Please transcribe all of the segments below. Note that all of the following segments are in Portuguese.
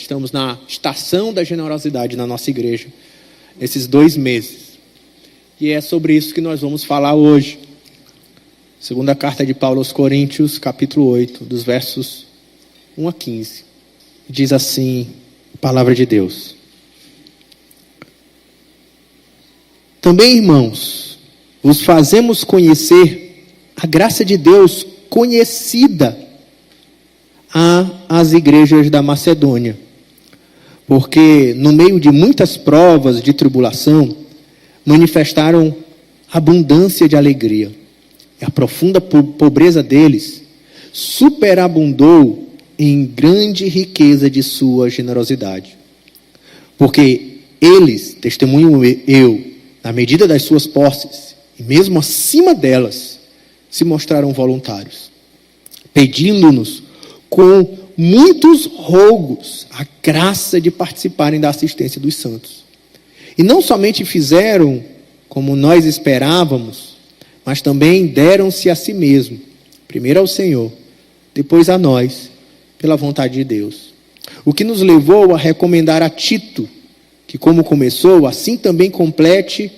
estamos na estação da generosidade na nossa igreja, nesses 2 meses. E é sobre isso que nós vamos falar hoje. Segunda carta de Paulo aos Coríntios, capítulo 8, dos versos 1 a 15. Diz assim a palavra de Deus. Também, irmãos, vos fazemos conhecer a graça de Deus conhecida às igrejas da Macedônia. Porque no meio de muitas provas de tribulação, manifestaram abundância de alegria. E a profunda pobreza deles superabundou em grande riqueza de sua generosidade. Porque eles, testemunho eu, na medida das suas posses, e mesmo acima delas, se mostraram voluntários, pedindo-nos com muitos rogos a graça de participarem da assistência dos santos. E não somente fizeram como nós esperávamos, mas também deram-se a si mesmo, primeiro ao Senhor, depois a nós, pela vontade de Deus. O que nos levou a recomendar a Tito, que como começou, assim também complete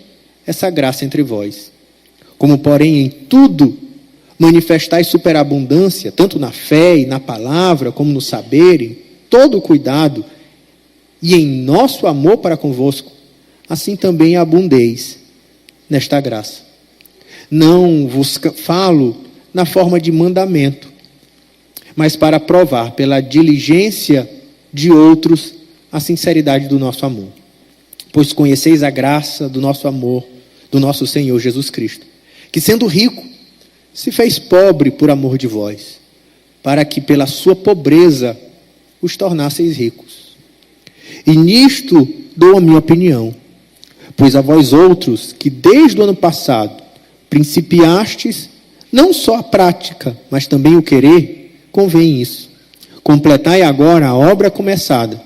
essa graça entre vós. Como, porém, em tudo manifestais superabundância, tanto na fé e na palavra, como no saber, em todo o cuidado, e em nosso amor para convosco, assim também abundeis nesta graça. Não vos falo na forma de mandamento, mas para provar pela diligência de outros a sinceridade do nosso amor. Pois conheceis a graça do nosso amor, do nosso Senhor Jesus Cristo, que sendo rico, se fez pobre por amor de vós, para que pela sua pobreza os tornasseis ricos. E nisto dou a minha opinião, pois a vós outros, que desde o ano passado principiastes, não só a prática, mas também o querer, convém isso. Completai agora a obra começada,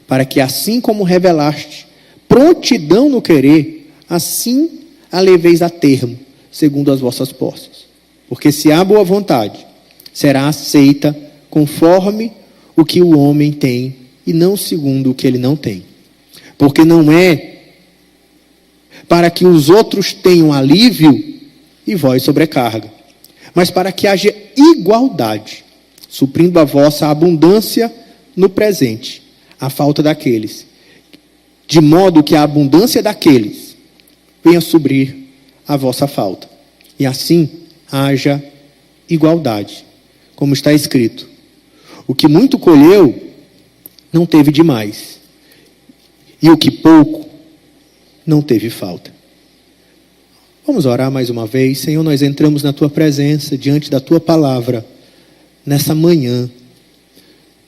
para que assim como revelaste prontidão no querer, assim a leveis a termo, segundo as vossas posses. Porque se há boa vontade, será aceita conforme o que o homem tem, e não segundo o que ele não tem. Porque não é para que os outros tenham alívio e vós sobrecarga, mas para que haja igualdade, suprindo a vossa abundância no presente, a falta daqueles, de modo que a abundância daqueles venha suprir a vossa falta. E assim haja igualdade, como está escrito: o que muito colheu, não teve demais, e o que pouco, não teve falta. Vamos orar mais uma vez. Senhor, nós entramos na Tua presença, diante da Tua palavra, nessa manhã,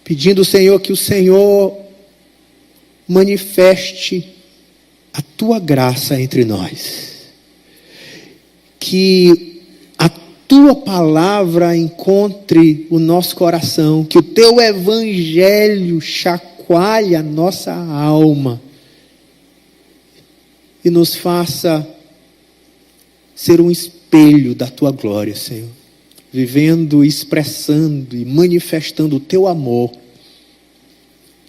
pedindo, Senhor, que o Senhor manifeste a Tua graça entre nós. Que a Tua palavra encontre o nosso coração, que o Teu evangelho chacoalhe a nossa alma e nos faça ser um espelho da Tua glória, Senhor. Vivendo, expressando e manifestando o Teu amor,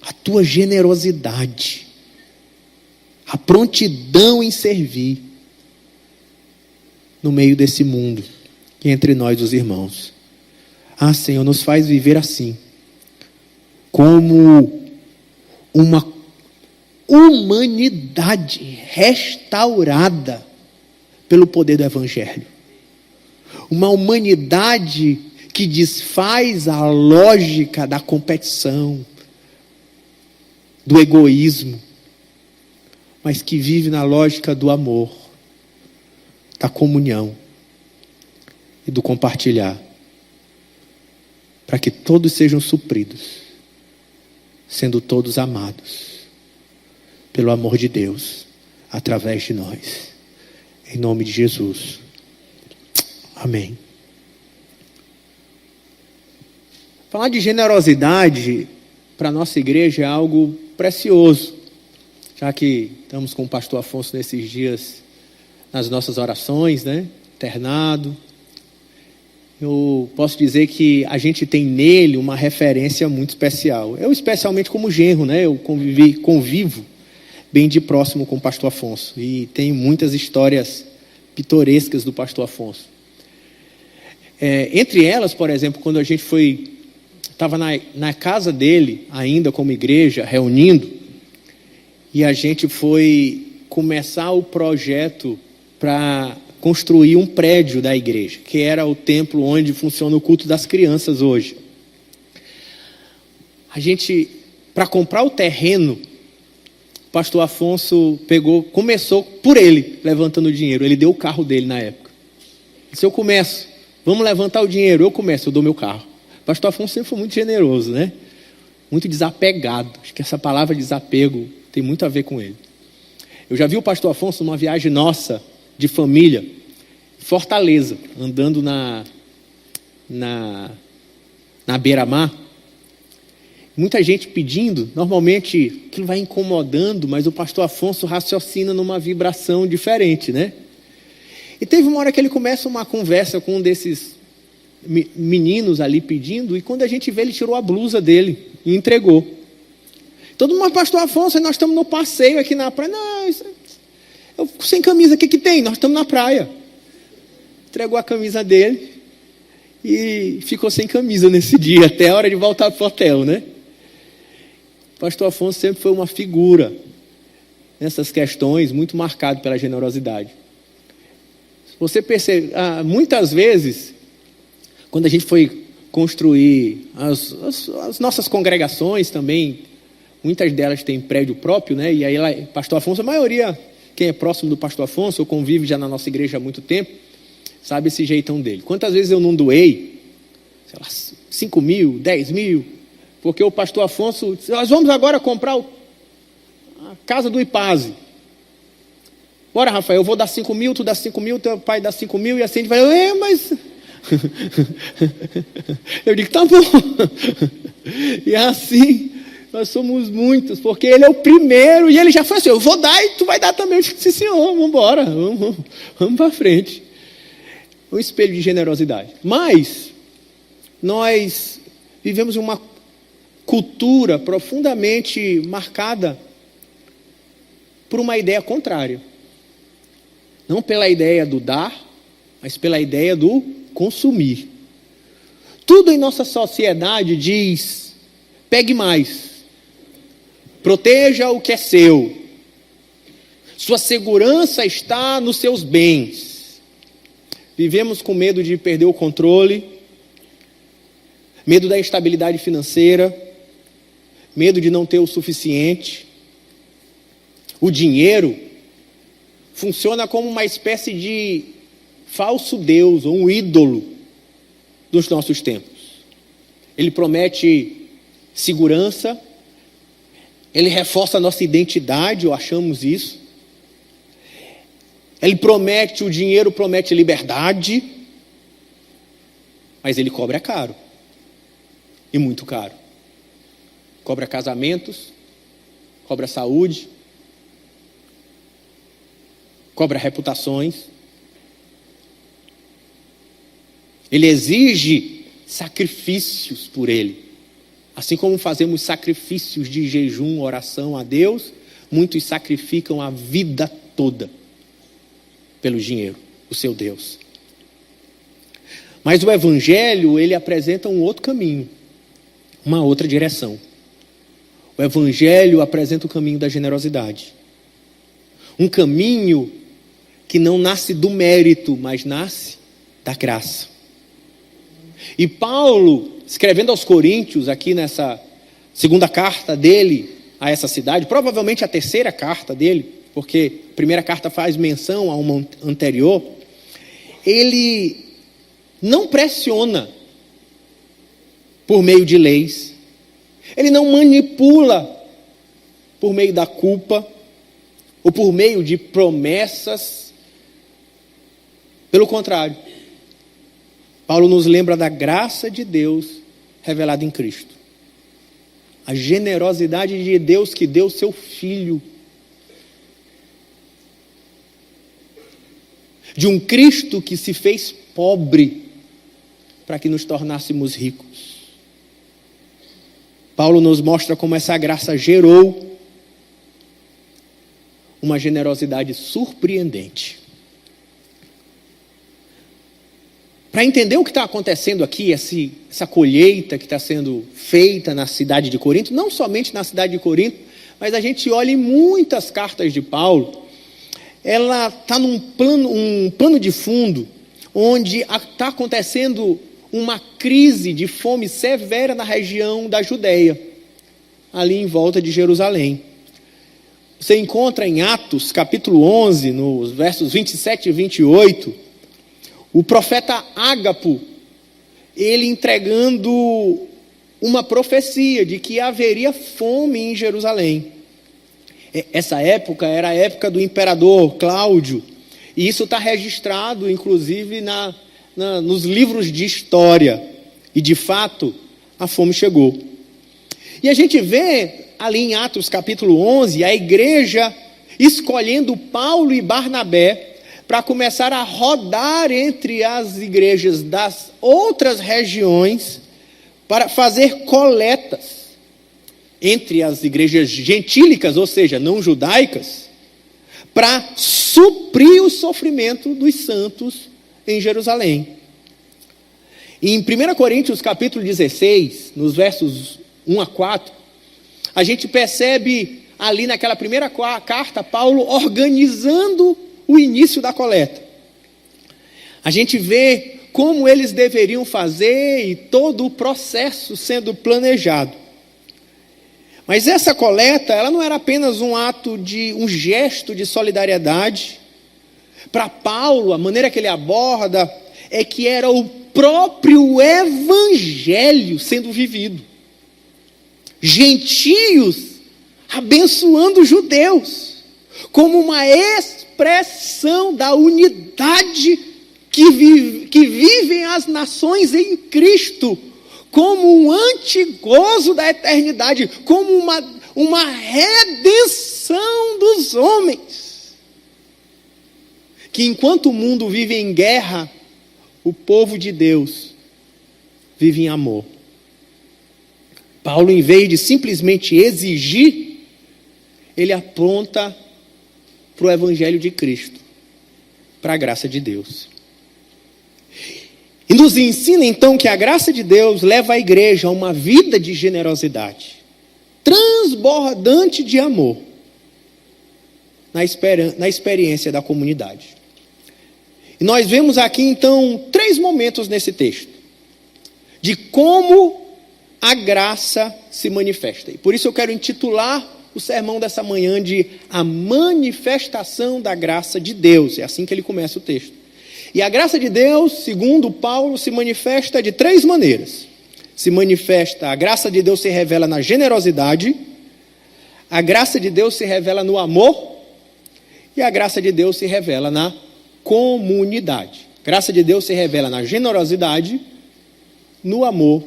a Tua generosidade, a prontidão em servir no meio desse mundo e entre nós os irmãos. Ah, Senhor, nos faz viver assim, como uma humanidade restaurada pelo poder do Evangelho. Uma humanidade que desfaz a lógica da competição, do egoísmo, mas que vive na lógica do amor, da comunhão e do compartilhar, para que todos sejam supridos, sendo todos amados pelo amor de Deus, através de nós. Em nome de Jesus. Amém. Falar de generosidade para a nossa igreja é algo precioso, já que estamos com o pastor Afonso nesses dias nas nossas orações, internado. eu posso dizer que a gente tem nele uma referência muito especial. Eu, especialmente como genro, né? Eu convivo bem de próximo com o pastor Afonso. E tenho muitas histórias pitorescas do pastor Afonso. Entre elas, por exemplo, quando a gente estava na casa dele, ainda como igreja, reunindo, e a gente foi começar o projeto para construir um prédio da igreja, que era o templo onde funciona o culto das crianças hoje. A gente, para comprar o terreno, o pastor Afonso começou por ele, levantando o dinheiro. Ele deu o carro dele na época. Disse, eu começo, vamos levantar o dinheiro, eu dou meu carro. O pastor Afonso sempre foi muito generoso, né? Muito desapegado. Acho que essa palavra desapego tem muito a ver com ele. Eu já vi o pastor Afonso numa viagem nossa, de família, Fortaleza, andando na beira-mar. Muita gente pedindo, normalmente aquilo vai incomodando, mas o pastor Afonso raciocina numa vibração diferente, né? E teve uma hora que ele começa uma conversa com um desses meninos ali pedindo, e quando a gente vê, ele tirou a blusa dele e entregou. Todo mundo, pastor Afonso, nós estamos no passeio aqui na praia. Não, eu sem camisa, o que tem? Nós estamos na praia. Entregou a camisa dele e ficou sem camisa nesse dia, até a hora de voltar para o hotel, né? O pastor Afonso sempre foi uma figura nessas questões, muito marcado pela generosidade. Você percebe, muitas vezes, quando a gente foi construir as nossas congregações também, muitas delas têm prédio próprio, né? E aí lá, pastor Afonso, a maioria, quem é próximo do pastor Afonso, ou convive já na nossa igreja há muito tempo, sabe esse jeitão dele. Quantas vezes eu não doei, sei lá, 5 mil, 10 mil, porque o pastor Afonso disse, nós vamos agora comprar a casa do Ipaze. Bora, Rafael, eu vou dar 5 mil, tu dá 5 mil, teu pai dá 5 mil, e assim a gente vai, mas... Eu digo, tá bom. E assim, nós somos muitos, porque ele é o primeiro, e ele já falou assim, eu vou dar e tu vai dar também. Eu disse, sim, senhor, vamos embora, vamos para frente. Um espelho de generosidade. Mas nós vivemos uma cultura profundamente marcada por uma ideia contrária. Não pela ideia do dar, mas pela ideia do consumir. Tudo em nossa sociedade diz, pegue mais, proteja o que é seu, sua segurança está nos seus bens. Vivemos com medo de perder o controle, medo da instabilidade financeira, medo de não ter o suficiente. O dinheiro funciona como uma espécie de falso Deus, ou um ídolo dos nossos tempos. Ele promete segurança, ele reforça a nossa identidade, ou achamos isso. O dinheiro promete liberdade, mas ele cobra caro, e muito caro. Cobra casamentos, cobra saúde, cobra reputações. Ele exige sacrifícios por ele. Assim como fazemos sacrifícios de jejum, oração a Deus, muitos sacrificam a vida toda pelo dinheiro, o seu Deus. Mas o Evangelho, ele apresenta um outro caminho, uma outra direção. O Evangelho apresenta o caminho da generosidade. Um caminho que não nasce do mérito, mas nasce da graça. E Paulo, escrevendo aos Coríntios, aqui nessa segunda carta dele a essa cidade, provavelmente a terceira carta dele, porque a primeira carta faz menção a uma anterior, ele não pressiona por meio de leis, ele não manipula por meio da culpa, ou por meio de promessas. Pelo contrário, Paulo nos lembra da graça de Deus revelada em Cristo. A generosidade de Deus que deu seu Filho. De um Cristo que se fez pobre para que nos tornássemos ricos. Paulo nos mostra como essa graça gerou uma generosidade surpreendente. Para entender o que está acontecendo aqui, essa colheita que está sendo feita na cidade de Corinto, não somente na cidade de Corinto, mas a gente olha em muitas cartas de Paulo, ela está num plano de fundo, onde está acontecendo uma crise de fome severa na região da Judéia, ali em volta de Jerusalém. Você encontra em Atos, capítulo 11, nos versos 27 e 28, o profeta Ágapo, ele entregando uma profecia de que haveria fome em Jerusalém. Essa época era a época do imperador Cláudio, e isso está registrado, inclusive, nos livros de história. E, de fato, a fome chegou. E a gente vê, ali em Atos capítulo 11, a igreja escolhendo Paulo e Barnabé para começar a rodar entre as igrejas das outras regiões para fazer coletas entre as igrejas gentílicas, ou seja, não judaicas, para suprir o sofrimento dos santos em Jerusalém. E em 1 Coríntios capítulo 16, nos versos 1 a 4, a gente percebe ali naquela primeira carta, Paulo organizando o início da coleta. A gente vê como eles deveriam fazer e todo o processo sendo planejado. Mas essa coleta, ela não era apenas um gesto de solidariedade. Para Paulo, a maneira que ele aborda é que era o próprio evangelho sendo vivido. Gentios abençoando judeus, como uma expressão da unidade que vivem as nações em Cristo, como um antigozo da eternidade, como uma redenção dos homens. Que enquanto o mundo vive em guerra, o povo de Deus vive em amor. Paulo, em vez de simplesmente exigir, ele aponta para o Evangelho de Cristo, para a graça de Deus. E nos ensina então que a graça de Deus leva a igreja a uma vida de generosidade, transbordante de amor, na experiência da comunidade. E nós vemos aqui então 3 momentos nesse texto, de como a graça se manifesta. E por isso eu quero intitular o sermão dessa manhã de A Manifestação da Graça de Deus. É assim que ele começa o texto. E a graça de Deus, segundo Paulo, se manifesta de 3 maneiras. A graça de Deus se revela na generosidade, a graça de Deus se revela no amor, e a graça de Deus se revela na comunidade. A graça de Deus se revela na generosidade, no amor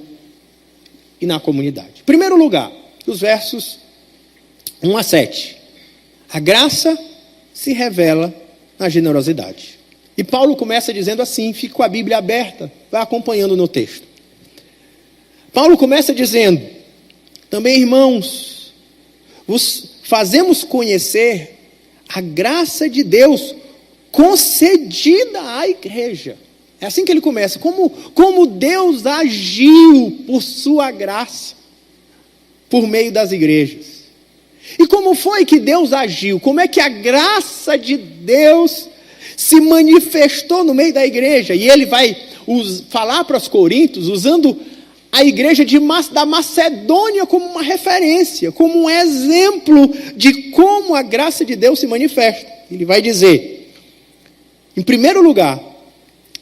e na comunidade. Em primeiro lugar, os versos 1 a 7. A graça se revela na generosidade. E Paulo começa dizendo assim, fica com a Bíblia aberta, vai acompanhando no texto. Paulo começa dizendo, também irmãos, vos fazemos conhecer a graça de Deus concedida à igreja. É assim que ele começa, como Deus agiu por sua graça, por meio das igrejas. E como foi que Deus agiu? Como é que a graça de Deus se manifestou no meio da igreja? E ele vai falar para os coríntios, usando a igreja da Macedônia como uma referência, como um exemplo de como a graça de Deus se manifesta. Ele vai dizer, em primeiro lugar,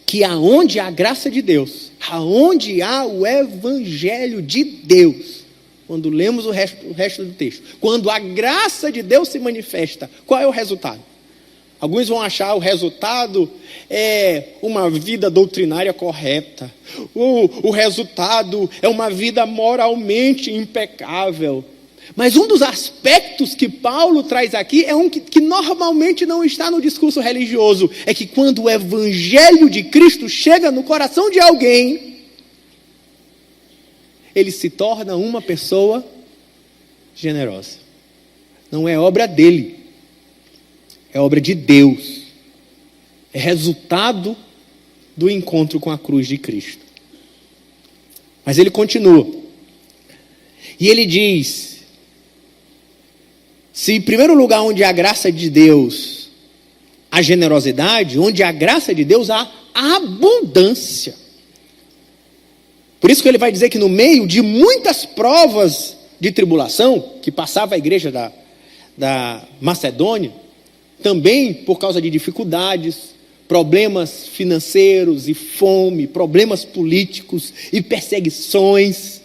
que aonde há a graça de Deus, aonde há o evangelho de Deus, quando lemos o resto do texto, quando a graça de Deus se manifesta, qual é o resultado? Alguns vão achar o resultado é uma vida doutrinária correta. O resultado é uma vida moralmente impecável. Mas um dos aspectos que Paulo traz aqui é um que normalmente não está no discurso religioso. É que quando o evangelho de Cristo chega no coração de alguém, ele se torna uma pessoa generosa. Não é obra dele, é obra de Deus. É resultado do encontro com a cruz de Cristo. Mas ele continua. E ele diz: se em primeiro lugar onde há graça de Deus, há generosidade, onde há graça de Deus, há abundância. Por isso que ele vai dizer que no meio de muitas provas de tribulação, que passava a igreja da Macedônia, também por causa de dificuldades, problemas financeiros e fome, problemas políticos e perseguições,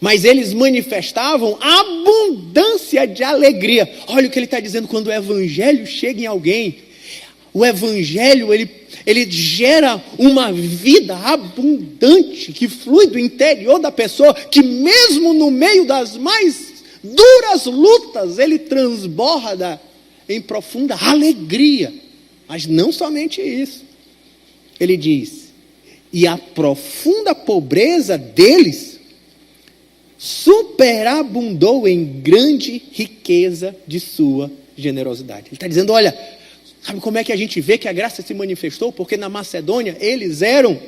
mas eles manifestavam abundância de alegria. Olha o que ele está dizendo: quando o evangelho chega em alguém, o evangelho ele gera uma vida abundante que flui do interior da pessoa, que mesmo no meio das mais duras lutas, ele transborda em profunda alegria. Mas não somente isso. Ele diz: e a profunda pobreza deles superabundou em grande riqueza de sua generosidade. Ele está dizendo: olha, sabe como é que a gente vê que a graça se manifestou? Porque na Macedônia eles eram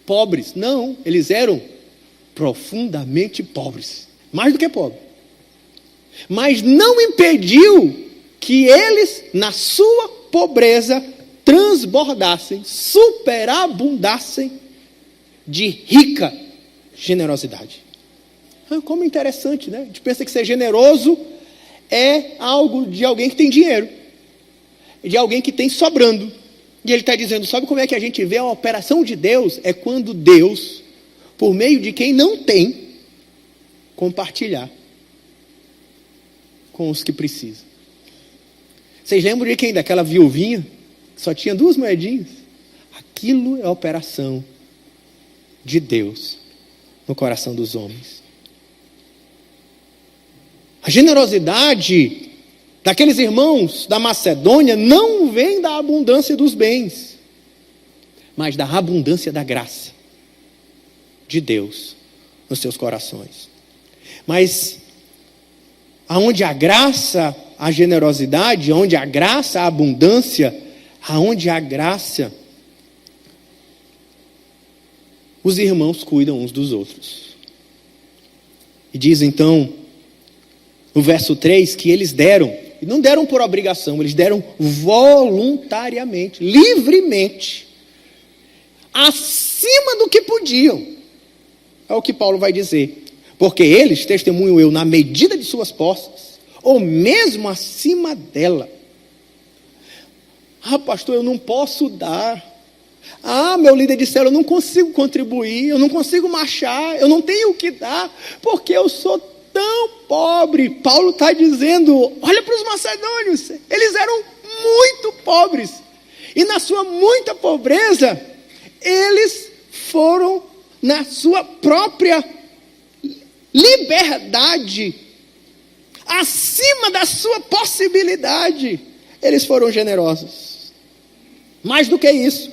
pobres. Não, eles eram profundamente pobres. Mais do que pobres. Mas não impediu que eles, na sua pobreza, transbordassem, superabundassem de rica generosidade. Como interessante, né? A gente pensa que ser generoso é algo de alguém que tem dinheiro, de alguém que tem sobrando. E ele está dizendo: sabe como é que a gente vê a operação de Deus? É quando Deus, por meio de quem não tem, compartilhar com os que precisam. Vocês lembram de quem? Daquela viuvinha que só tinha 2 moedinhas? Aquilo é a operação de Deus no coração dos homens. A generosidade daqueles irmãos da Macedônia não vem da abundância dos bens, mas da abundância da graça de Deus nos seus corações. Mas aonde a graça, a generosidade, onde a graça, a abundância, aonde a graça, os irmãos cuidam uns dos outros. E diz então, no verso 3, que eles deram, e não deram por obrigação, eles deram voluntariamente, livremente, acima do que podiam. É o que Paulo vai dizer. Porque eles, testemunho eu, na medida de suas posses, ou mesmo acima dela. Ah, pastor, eu não posso dar. Ah, meu líder de célula, eu não consigo contribuir, eu não consigo marchar, eu não tenho o que dar, porque eu sou tão pobre. Paulo está dizendo: olha para os macedônios, eles eram muito pobres, e na sua muita pobreza, eles foram na sua própria liberdade, acima da sua possibilidade, eles foram generosos. Mais do que isso,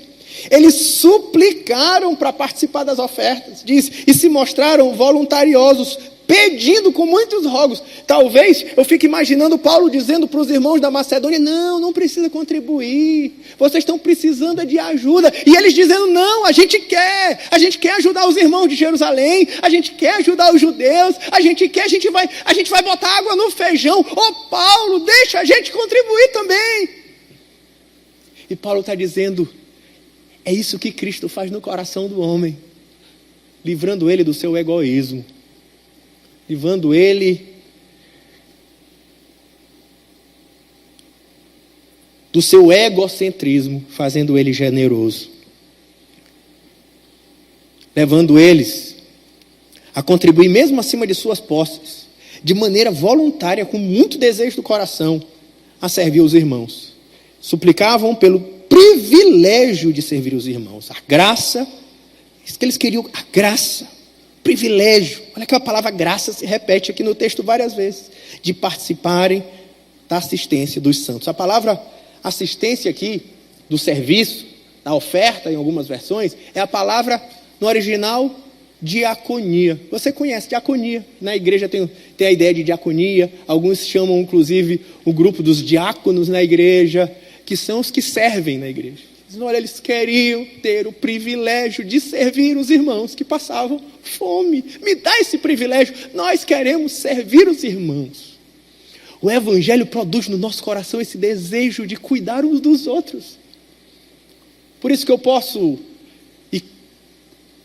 eles suplicaram para participar das ofertas, diz, e se mostraram voluntariosos, pedindo com muitos rogos. Talvez eu fique imaginando Paulo dizendo para os irmãos da Macedônia: não precisa contribuir, vocês estão precisando de ajuda. E eles dizendo: não, a gente quer ajudar os irmãos de Jerusalém, a gente quer ajudar os judeus, a gente vai botar água no feijão. Ô Paulo, deixa a gente contribuir também. E Paulo está dizendo: é isso que Cristo faz no coração do homem, livrando ele do seu egoísmo, livrando ele do seu egocentrismo, fazendo ele generoso, levando eles a contribuir mesmo acima de suas posses, de maneira voluntária, com muito desejo do coração, a servir os irmãos. Suplicavam pelo privilégio de servir os irmãos, a graça, isso que eles queriam, a graça, privilégio. Olha que a palavra graça se repete aqui no texto várias vezes, de participarem da assistência dos santos. A palavra assistência aqui, do serviço, da oferta, em algumas versões, é a palavra no original diaconia. Você conhece diaconia? Na igreja tem a ideia de diaconia. Alguns chamam, inclusive, o grupo dos diáconos na igreja, que são os que servem na igreja. Olha, eles queriam ter o privilégio de servir os irmãos que passavam fome. Me dá esse privilégio. Nós queremos servir os irmãos. O Evangelho produz no nosso coração esse desejo de cuidar uns dos outros. Por isso que eu posso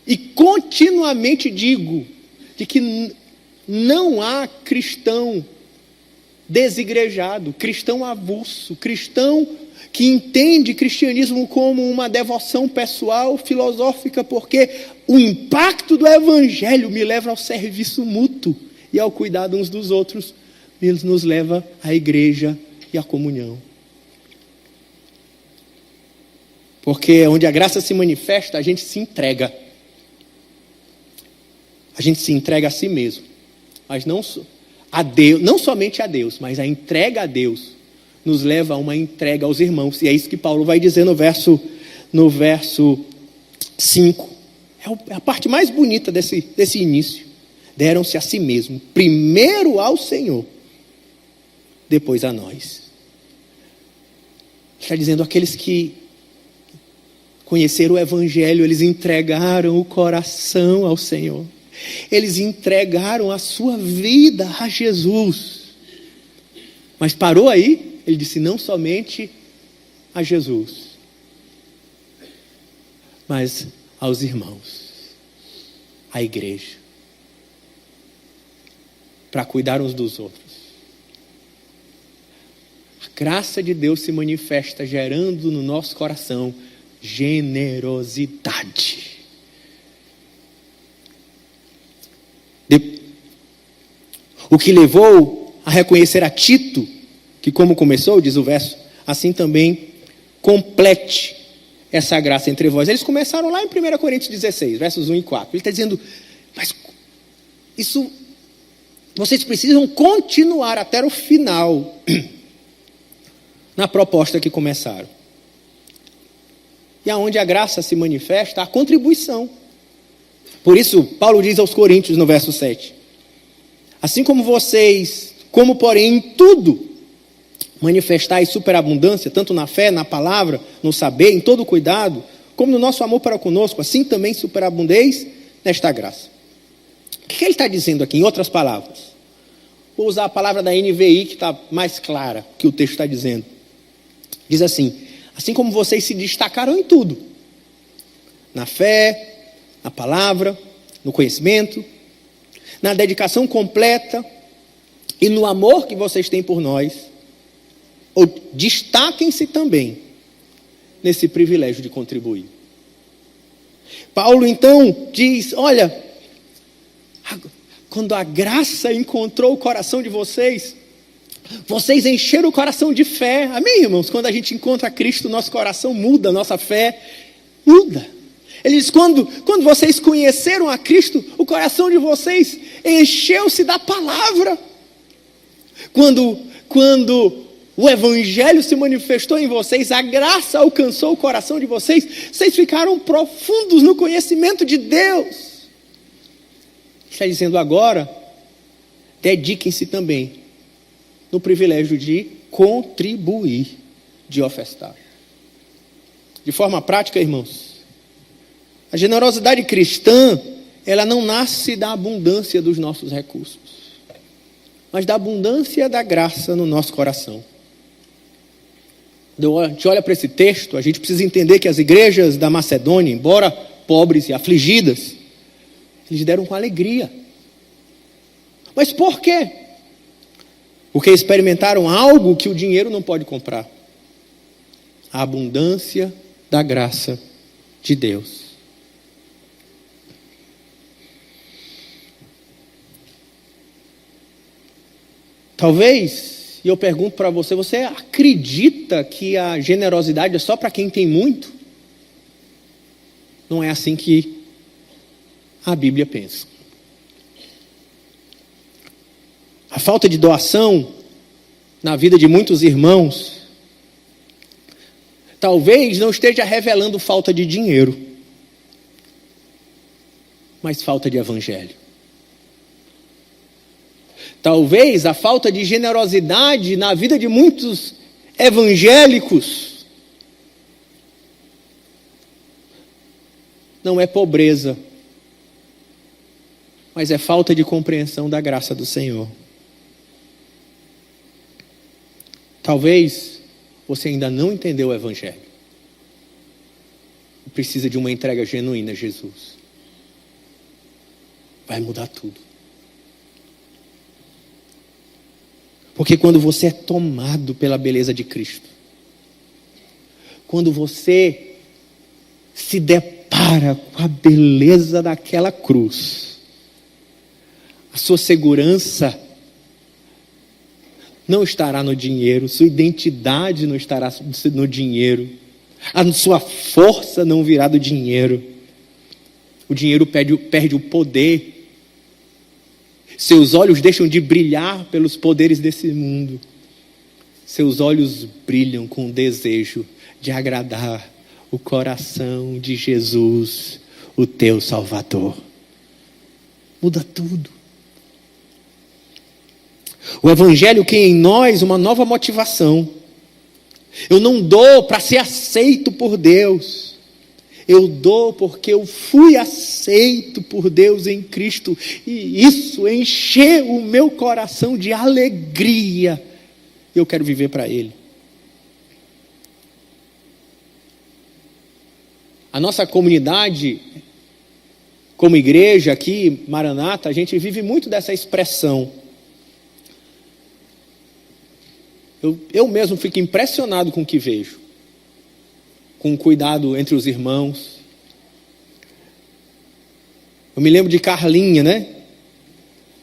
e continuamente digo de que não há cristão desigrejado, cristão avulso, cristão que entende cristianismo como uma devoção pessoal, filosófica, porque o impacto do Evangelho me leva ao serviço mútuo e ao cuidado uns dos outros, nos leva à igreja e à comunhão. Porque onde a graça se manifesta, a gente se entrega. A gente se entrega a si mesmo. Mas não a Deus, não somente a Deus, mas a entrega a Deus nos leva a uma entrega aos irmãos. E é isso que Paulo vai dizer no verso 5. É a parte mais bonita desse início. Deram-se a si mesmo, primeiro ao Senhor, depois a nós. Está dizendo, aqueles que conheceram o Evangelho, eles entregaram o coração ao Senhor. Eles entregaram a sua vida a Jesus. Mas parou aí? Ele disse, não somente a Jesus, mas aos irmãos, à igreja, para cuidar uns dos outros. A graça de Deus se manifesta gerando no nosso coração generosidade. O que levou a reconhecer a Tito, que como começou, diz o verso, assim também complete essa graça entre vós. Eles começaram lá em 1 Coríntios 16, versos 1 e 4. Ele está dizendo, mas isso, vocês precisam continuar até o final na proposta que começaram. E aonde a graça se manifesta, a contribuição. Por isso, Paulo diz aos Coríntios no verso 7, assim como vocês, como porém em tudo, manifestais superabundância, tanto na fé, na palavra, no saber, em todo cuidado, como no nosso amor para conosco, assim também superabundeis nesta graça. O que ele está dizendo aqui, em outras palavras? Vou usar a palavra da NVI, que está mais clara que o texto está dizendo. Diz assim como vocês se destacaram em tudo, na fé, na palavra, no conhecimento, na dedicação completa e no amor que vocês têm por nós, destaquem-se também nesse privilégio de contribuir. Paulo então diz, olha, quando a graça encontrou o coração de vocês, vocês encheram o coração de fé. Amém, irmãos? Quando a gente encontra Cristo, nosso coração muda, nossa fé muda. Ele diz, quando vocês conheceram a Cristo, o coração de vocês encheu-se da palavra. Quando o Evangelho se manifestou em vocês, a graça alcançou o coração de vocês, vocês ficaram profundos no conhecimento de Deus. Está dizendo agora, dediquem-se também no privilégio de contribuir, de ofertar. De forma prática, irmãos, a generosidade cristã, ela não nasce da abundância dos nossos recursos, mas da abundância da graça no nosso coração. Quando a gente olha para esse texto, a gente precisa entender que as igrejas da Macedônia, embora pobres e afligidas, eles deram com alegria. Mas por quê? Porque experimentaram algo que o dinheiro não pode comprar. A abundância da graça de Deus. Talvez, e eu pergunto para você, você acredita que a generosidade é só para quem tem muito? Não é assim que a Bíblia pensa. A falta de doação na vida de muitos irmãos talvez não esteja revelando falta de dinheiro, mas falta de evangelho. Talvez a falta de generosidade na vida de muitos evangélicos não é pobreza, mas é falta de compreensão da graça do Senhor. Talvez você ainda não entendeu o evangelho. Precisa de uma entrega genuína a Jesus. Vai mudar tudo. Porque quando você é tomado pela beleza de Cristo, quando você se depara com a beleza daquela cruz, a sua segurança não estará no dinheiro, sua identidade não estará no dinheiro, a sua força não virá do dinheiro. O dinheiro perde o poder. Seus olhos deixam de brilhar pelos poderes desse mundo. Seus olhos brilham com o desejo de agradar o coração de Jesus, o teu Salvador. Muda tudo. O Evangelho cria em nós uma nova motivação. Eu não dou para ser aceito por Deus. Eu dou porque eu fui aceito por Deus em Cristo. E isso encheu o meu coração de alegria. Eu quero viver para Ele. A nossa comunidade, como igreja aqui, Maranata, a gente vive muito dessa expressão. Eu mesmo fico impressionado com o que vejo. Com o cuidado entre os irmãos. Eu me lembro de Carlinha, né?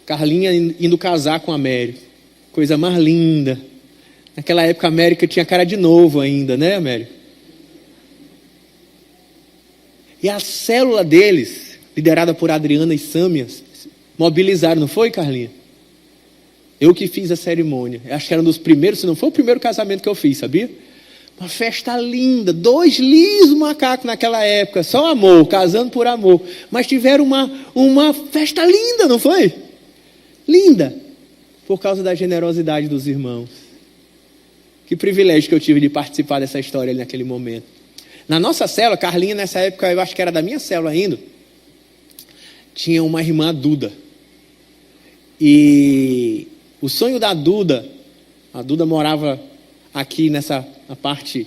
Carlinha indo casar com a América. Coisa mais linda. Naquela época a América tinha cara de novo ainda, né, América? E a célula deles, liderada por Adriana e Sâmias, mobilizaram, não foi, Carlinha? Eu que fiz a cerimônia. Acho que era um dos primeiros, se não foi o primeiro casamento que eu fiz, sabia? Uma festa linda, 2 lisos macacos naquela época, só amor, casando por amor. Mas tiveram uma festa linda, não foi? Linda, por causa da generosidade dos irmãos. Que privilégio que eu tive de participar dessa história ali naquele momento. Na nossa célula, Carlinha nessa época, eu acho que era da minha célula ainda, tinha uma irmã Duda. E o sonho da Duda, a Duda morava aqui na parte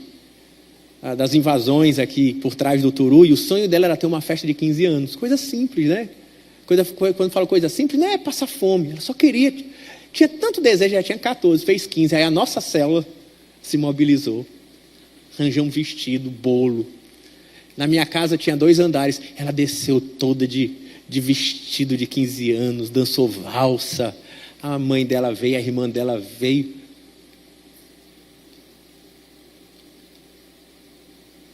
das invasões aqui por trás do Turu, e o sonho dela era ter uma festa de 15 anos. Coisa simples, né? Quando falo coisa simples, não é passar fome, ela só queria, tinha tanto desejo, já tinha 14, fez 15, aí a nossa célula se mobilizou, arranjou um vestido, bolo. Na minha casa tinha 2 andares, ela desceu toda de vestido de 15 anos, dançou valsa, a mãe dela veio, a irmã dela veio.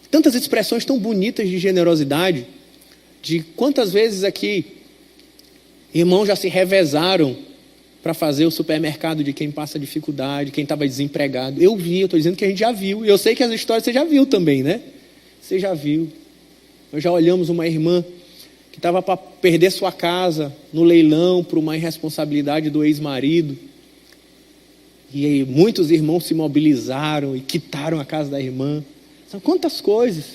Tantas expressões tão bonitas de generosidade, de quantas vezes aqui irmãos já se revezaram para fazer o supermercado de quem passa dificuldade, quem estava desempregado. Eu vi, eu estou dizendo que a gente já viu, e eu sei que as histórias você já viu também, né? Você já viu. Nós já olhamos uma irmã que estava para perder sua casa no leilão por uma irresponsabilidade do ex-marido. E aí muitos irmãos se mobilizaram e quitaram a casa da irmã. São quantas coisas.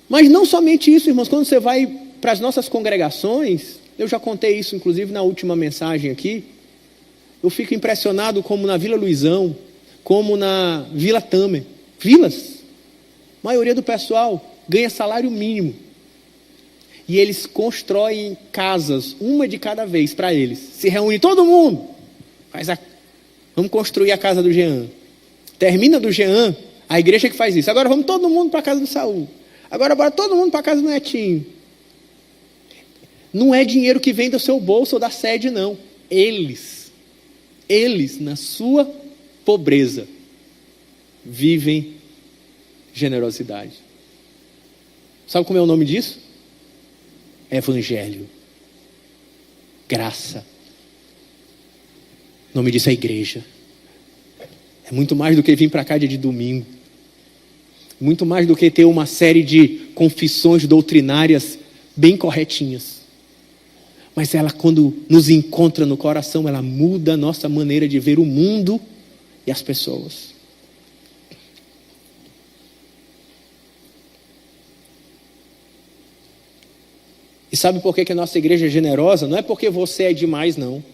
Mas não somente isso, irmãos. Quando você vai para as nossas congregações, eu já contei isso inclusive na última mensagem aqui, eu fico impressionado como na Vila Luizão, como na Vila Tamer, vilas, a maioria do pessoal ganha salário mínimo. E eles constroem casas, uma de cada vez para eles. Se reúne todo mundo. Vamos construir a casa do Jean. Termina do Jean, a igreja que faz isso. Agora vamos todo mundo para a casa do Saul. Agora bora todo mundo para a casa do Netinho. Não é dinheiro que vem do seu bolso ou da sede, não. Eles, na sua pobreza, vivem generosidade. Sabe como é o nome disso? Evangelho. Graça. O nome disso é igreja. É muito mais do que vir para cá dia de domingo. Muito mais do que ter uma série de confissões doutrinárias bem corretinhas. Mas ela, quando nos encontra no coração, ela muda a nossa maneira de ver o mundo e as pessoas. E sabe por que a nossa igreja é generosa? Não é porque você é demais, não.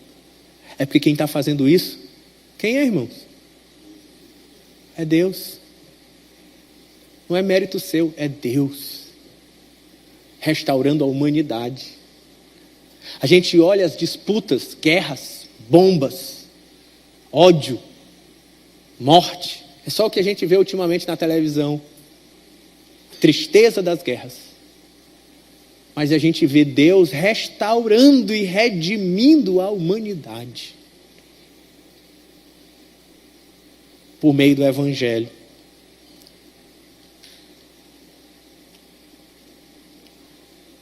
É porque quem está fazendo isso, quem é, irmãos? É Deus. Não é mérito seu, é Deus. Restaurando a humanidade. A gente olha as disputas, guerras, bombas, ódio, morte. É só o que a gente vê ultimamente na televisão. Tristeza das guerras. Mas a gente vê Deus restaurando e redimindo a humanidade. Por meio do Evangelho.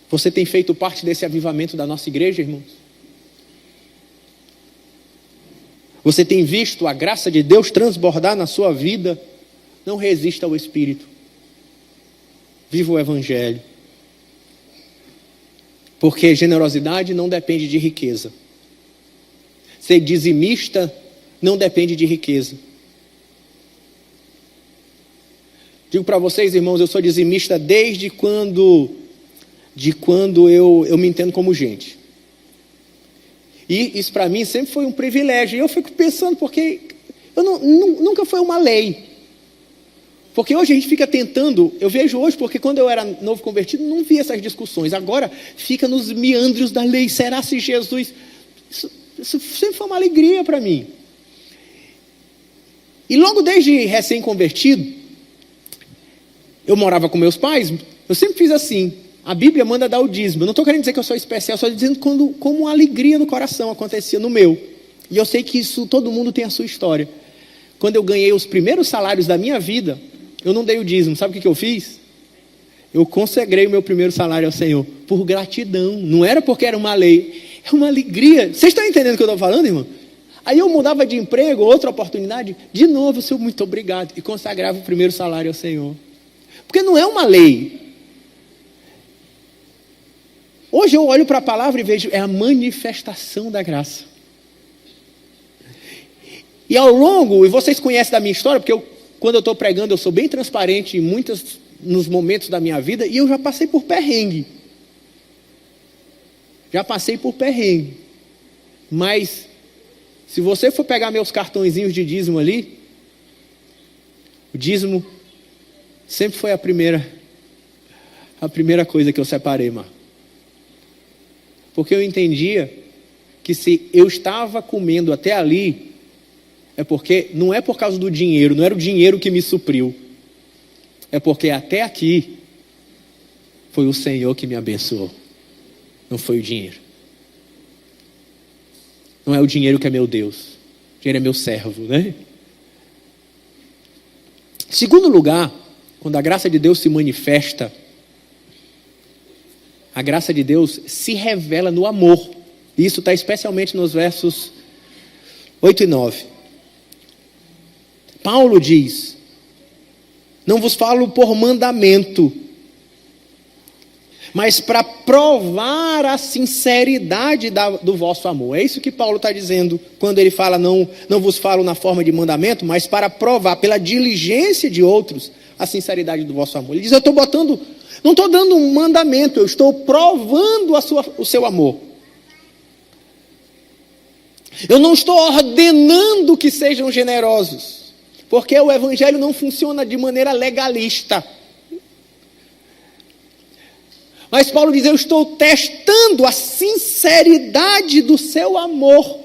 Você tem feito parte desse avivamento da nossa igreja, irmãos? Você tem visto a graça de Deus transbordar na sua vida? Não resista ao Espírito. Viva o Evangelho. Porque generosidade não depende de riqueza. Ser dizimista não depende de riqueza. Digo para vocês, irmãos, eu sou dizimista desde quando eu me entendo como gente. E isso para mim sempre foi um privilégio. E eu fico pensando, porque nunca foi uma lei. Porque hoje a gente fica tentando, eu vejo hoje, porque quando eu era novo convertido, não via essas discussões. Agora fica nos meandros da lei. Será se Jesus... Isso sempre foi uma alegria para mim. E logo desde recém-convertido, eu morava com meus pais, eu sempre fiz assim. A Bíblia manda dar o dízimo. Eu não estou querendo dizer que eu sou especial, só dizendo como uma alegria no coração acontecia no meu. E eu sei que isso, todo mundo tem a sua história. Quando eu ganhei os primeiros salários da minha vida, eu não dei o dízimo. Sabe o que eu fiz? Eu consagrei o meu primeiro salário ao Senhor. Por gratidão. Não era porque era uma lei. É uma alegria. Vocês estão entendendo o que eu estou falando, irmão? Aí eu mudava de emprego, outra oportunidade. De novo, Senhor, muito obrigado. E consagrava o primeiro salário ao Senhor. Porque não é uma lei. Hoje eu olho para a palavra e vejo, é a manifestação da graça. E ao longo, e vocês conhecem da minha história, porque quando eu estou pregando, eu sou bem transparente nos momentos da minha vida, e eu já passei por perrengue. Mas, se você for pegar meus cartõezinhos de dízimo ali, o dízimo sempre foi a primeira coisa que eu separei, Marco. Porque eu entendia que se eu estava comendo até ali, é porque não é por causa do dinheiro, não era o dinheiro que me supriu. É porque até aqui foi o Senhor que me abençoou. Não foi o dinheiro. Não é o dinheiro que é meu Deus. O dinheiro é meu servo, né? Segundo lugar, quando a graça de Deus se manifesta, a graça de Deus se revela no amor. Isso está especialmente nos versos 8 e 9. Paulo diz: não vos falo por mandamento, mas para provar a sinceridade do vosso amor. É isso que Paulo está dizendo quando ele fala não vos falo na forma de mandamento, mas para provar pela diligência de outros a sinceridade do vosso amor. Ele diz, não estou dando um mandamento, eu estou provando o seu amor. Eu não estou ordenando que sejam generosos, porque o evangelho não funciona de maneira legalista. Mas Paulo diz, eu estou testando a sinceridade do seu amor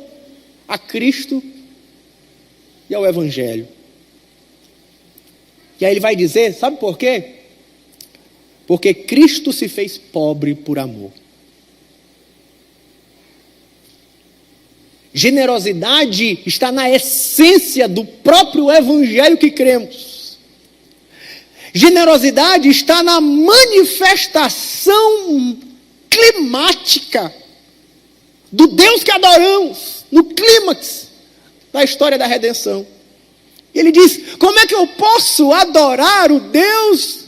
a Cristo e ao evangelho. E aí ele vai dizer, sabe por quê? Porque Cristo se fez pobre por amor. Generosidade está na essência do próprio evangelho que cremos. Generosidade está na manifestação climática do Deus que adoramos, no clímax da história da redenção. E ele diz, como é que eu posso adorar o Deus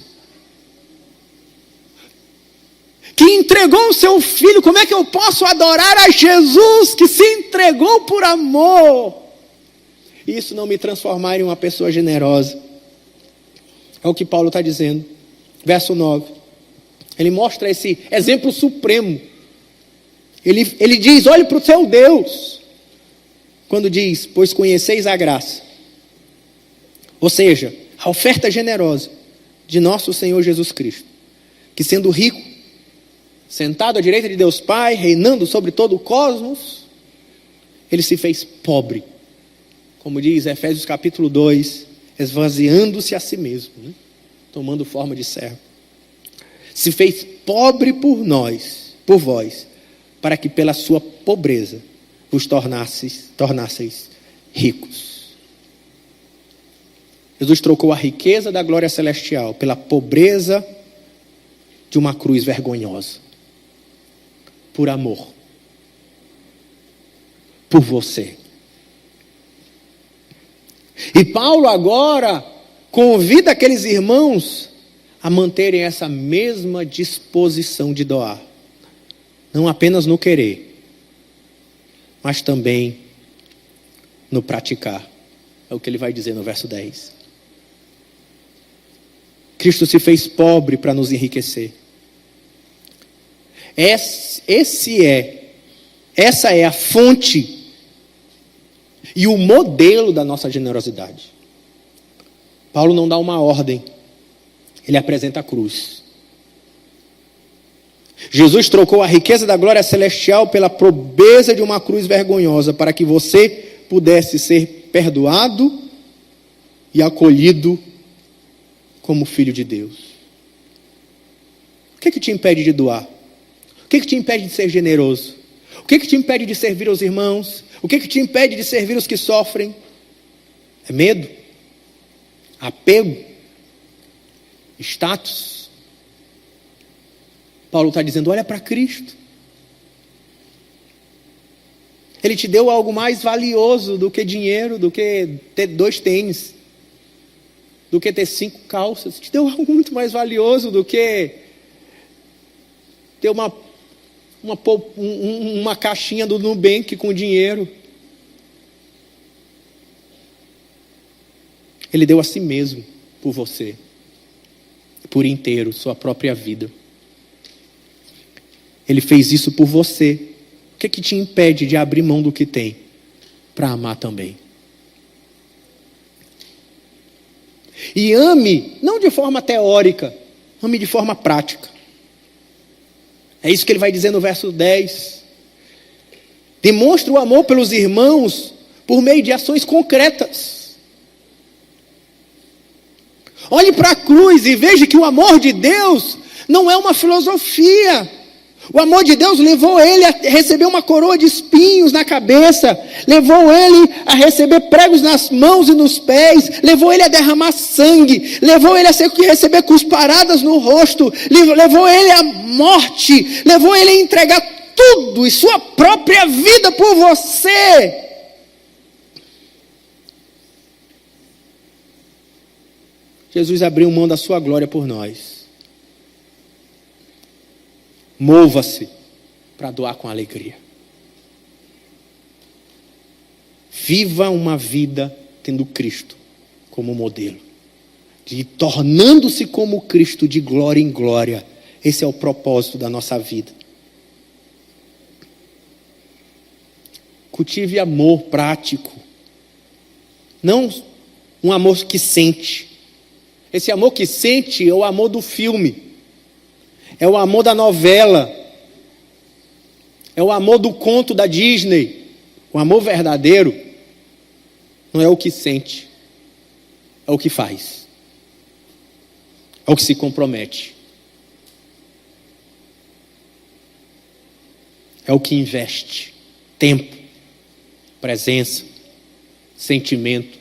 que entregou o seu filho. Como é que eu posso adorar a Jesus que se entregou por amor? E isso não me transformar em uma pessoa generosa. É o que Paulo está dizendo. Verso 9. Ele mostra esse exemplo supremo. Ele diz, olhe para o seu Deus. Quando diz, pois conheceis a graça. Ou seja, a oferta generosa de nosso Senhor Jesus Cristo. Que sendo rico, sentado à direita de Deus Pai, reinando sobre todo o cosmos, ele se fez pobre. Como diz Efésios capítulo 2, esvaziando-se a si mesmo, né? Tomando forma de servo. Se fez pobre por nós, por vós, para que pela sua pobreza vos tornasseis ricos. Jesus trocou a riqueza da glória celestial pela pobreza de uma cruz vergonhosa. Por amor. Por você. E Paulo agora convida aqueles irmãos a manterem essa mesma disposição de doar. Não apenas no querer, mas também no praticar. É o que ele vai dizer no verso 10. Cristo se fez pobre para nos enriquecer. Essa é a fonte e o modelo da nossa generosidade. Paulo não dá uma ordem, ele apresenta a cruz. Jesus trocou a riqueza da glória celestial pela pobreza de uma cruz vergonhosa, para que você pudesse ser perdoado e acolhido como filho de Deus. O que te impede de doar? O que te impede de ser generoso? O que te impede de servir aos irmãos? O que te impede de servir os que sofrem? É medo? Apego? Status? Paulo está dizendo, olha para Cristo. Ele te deu algo mais valioso do que dinheiro, do que ter 2 tênis, do que ter 5 calças. Te deu algo muito mais valioso do que ter uma caixinha do Nubank com dinheiro. Ele deu a si mesmo por você, por inteiro, sua própria vida. Ele fez isso por você. O que te impede de abrir mão do que tem para amar também? E ame, não de forma teórica, ame de forma prática. É isso que ele vai dizer no verso 10. Demonstre o amor pelos irmãos por meio de ações concretas. Olhe para a cruz e veja que o amor de Deus não é uma filosofia. O amor de Deus levou ele a receber uma coroa de espinhos na cabeça, levou ele a receber pregos nas mãos e nos pés, levou ele a derramar sangue, levou ele a receber cusparadas no rosto, levou ele à morte, levou ele a entregar tudo e sua própria vida por você. Jesus abriu mão da sua glória por nós. Mova-se para doar com alegria. Viva uma vida tendo Cristo como modelo. Tornando-se como Cristo de glória em glória. Esse é o propósito da nossa vida. Cultive amor prático. Não um amor que sente. Esse amor que sente é o amor do filme. É o amor da novela. É o amor do conto da Disney. O amor verdadeiro não é o que sente. É o que faz. É o que se compromete. É o que investe tempo, presença, sentimento,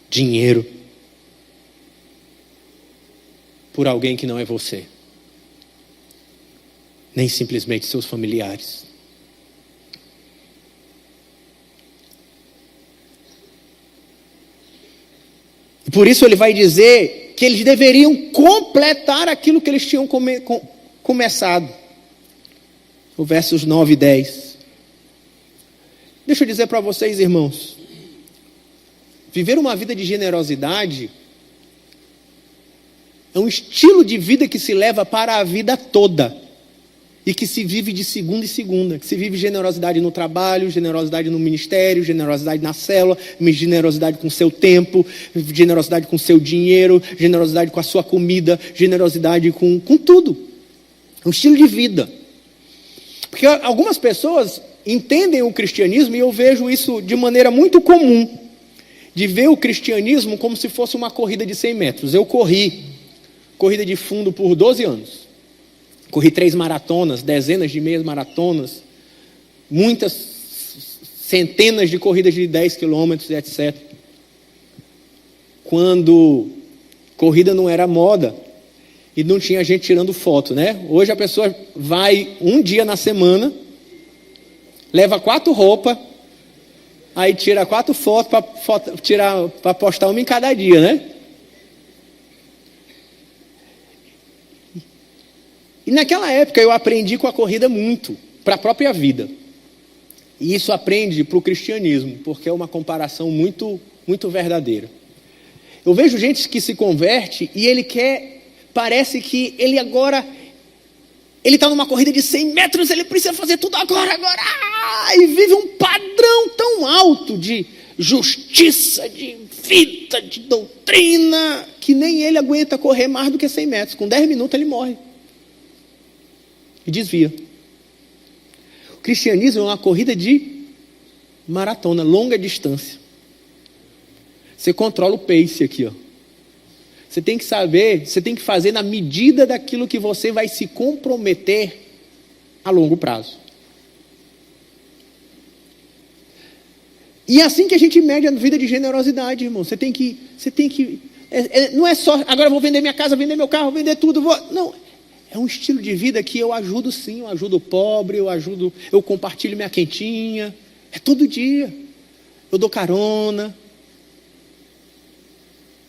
dinheiro por alguém que não é você. Nem simplesmente seus familiares. por isso ele vai dizer que eles deveriam completar aquilo que eles tinham começado. O versos 9 e 10. Deixa eu dizer para vocês, irmãos. Viver uma vida de generosidade é um estilo de vida que se leva para a vida toda. E que se vive de segunda em segunda. Que se vive generosidade no trabalho, generosidade no ministério, generosidade na célula, generosidade com o seu tempo, generosidade com o seu dinheiro, generosidade com a sua comida, generosidade com tudo. É um estilo de vida. Porque algumas pessoas entendem o cristianismo, e eu vejo isso de maneira muito comum, de ver o cristianismo como se fosse uma corrida de 100 metros. Eu corri corrida de fundo por 12 anos. Corri 3 maratonas, dezenas de meias maratonas, muitas centenas de corridas de 10 quilômetros, etc. Quando corrida não era moda e não tinha gente tirando foto, né? Hoje a pessoa vai um dia na semana, leva 4 roupas, aí tira 4 fotos para postar uma em cada dia, né? E naquela época eu aprendi com a corrida muito, para a própria vida. E isso aprende para o cristianismo, porque é uma comparação muito, muito verdadeira. Eu vejo gente que se converte e parece que ele agora, ele está numa corrida de 100 metros, ele precisa fazer tudo agora, e vive um padrão tão alto de justiça, de vida, de doutrina, que nem ele aguenta correr mais do que 100 metros. Com 10 minutos ele morre. E desvia. O cristianismo é uma corrida de maratona, longa distância. Você controla o pace aqui, ó. Você tem que saber, você tem que fazer na medida daquilo que você vai se comprometer a longo prazo. E é assim que a gente mede a vida de generosidade, irmão. Você tem que não é só, agora eu vou vender minha casa, vender meu carro, vender tudo. Não. É um estilo de vida que eu ajudo sim, eu ajudo o pobre, eu compartilho minha quentinha. É todo dia. Eu dou carona.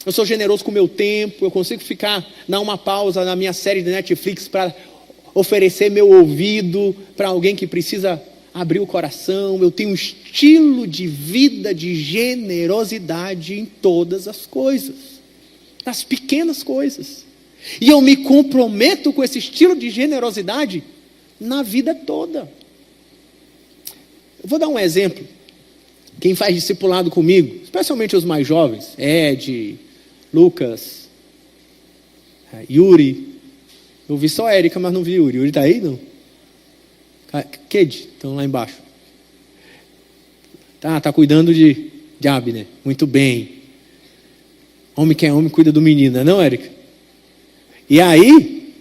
Eu sou generoso com o meu tempo, eu consigo dar uma pausa na minha série de Netflix para oferecer meu ouvido para alguém que precisa abrir o coração. Eu tenho um estilo de vida de generosidade em todas as coisas, nas pequenas coisas. E eu me comprometo com esse estilo de generosidade na vida toda. Eu vou dar um exemplo. Quem faz discipulado comigo, especialmente os mais jovens, Ed, Lucas, Yuri. Eu vi só a Érica, mas não vi Yuri. Yuri está aí, não? Ked, estão lá embaixo. Tá cuidando de Abner. Muito bem. Homem que é homem cuida do menino, não, Érica? E aí,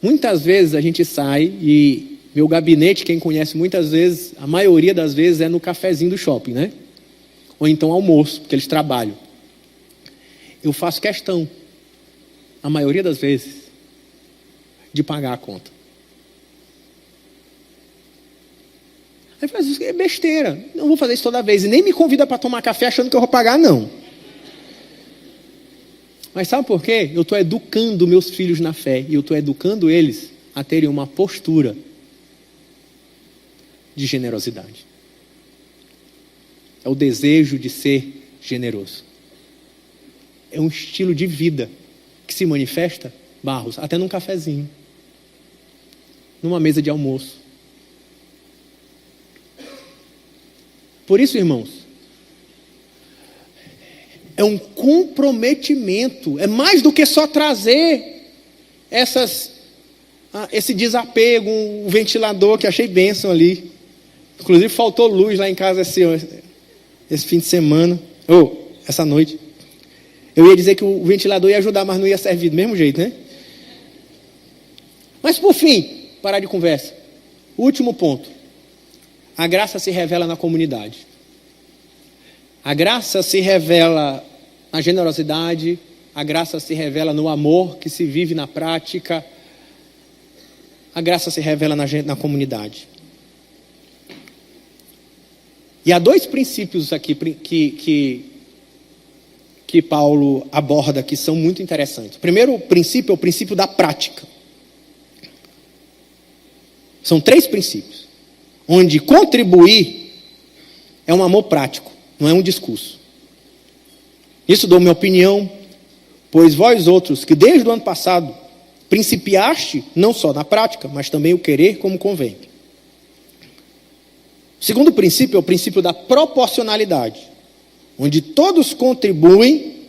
muitas vezes a gente sai e meu gabinete, quem conhece muitas vezes, a maioria das vezes é no cafezinho do shopping, né? Ou então almoço, porque eles trabalham. Eu faço questão, a maioria das vezes, de pagar a conta. Aí faz isso, é besteira. Não vou fazer isso toda vez. E nem me convida para tomar café achando que eu vou pagar, não. Mas sabe por quê? Eu estou educando meus filhos na fé. E eu estou educando eles a terem uma postura de generosidade. É o desejo de ser generoso. É um estilo de vida que se manifesta, Barros, até num cafezinho. Numa mesa de almoço. Por isso, irmãos, é um comprometimento, é mais do que só trazer esse desapego, um ventilador que achei bênção ali. Inclusive faltou luz lá em casa esse fim de semana, essa noite. Eu ia dizer que o ventilador ia ajudar, mas não ia servir do mesmo jeito, né? Mas por fim, parar de conversa. O último ponto. A graça se revela na comunidade. A graça se revela na generosidade, a graça se revela no amor que se vive na prática, a graça se revela na comunidade. E há 2 princípios aqui que Paulo aborda que são muito interessantes. O primeiro princípio é o princípio da prática. São 3 princípios, onde contribuir é um amor prático, não é um discurso. Isso dou minha opinião, pois vós outros, que desde o ano passado principiaste, não só na prática, mas também o querer como convém. O segundo princípio é o princípio da proporcionalidade, onde todos contribuem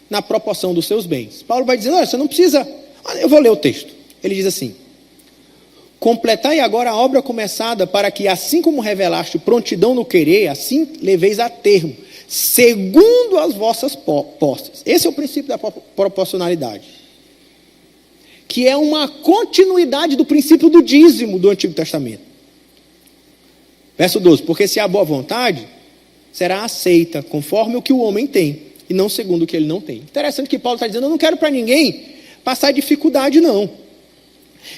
na proporção dos seus bens. Paulo vai dizendo, olha, você não precisa... Eu vou ler o texto. Ele diz assim, completai agora a obra começada, para que, assim como revelaste prontidão no querer, assim leveis a termo, segundo as vossas posses. Esse é o princípio da proporcionalidade, que é uma continuidade do princípio do dízimo do Antigo Testamento. Verso 12, porque se há boa vontade, será aceita conforme o que o homem tem, e não segundo o que ele não tem. Interessante que Paulo está dizendo, eu não quero para ninguém passar dificuldade, não.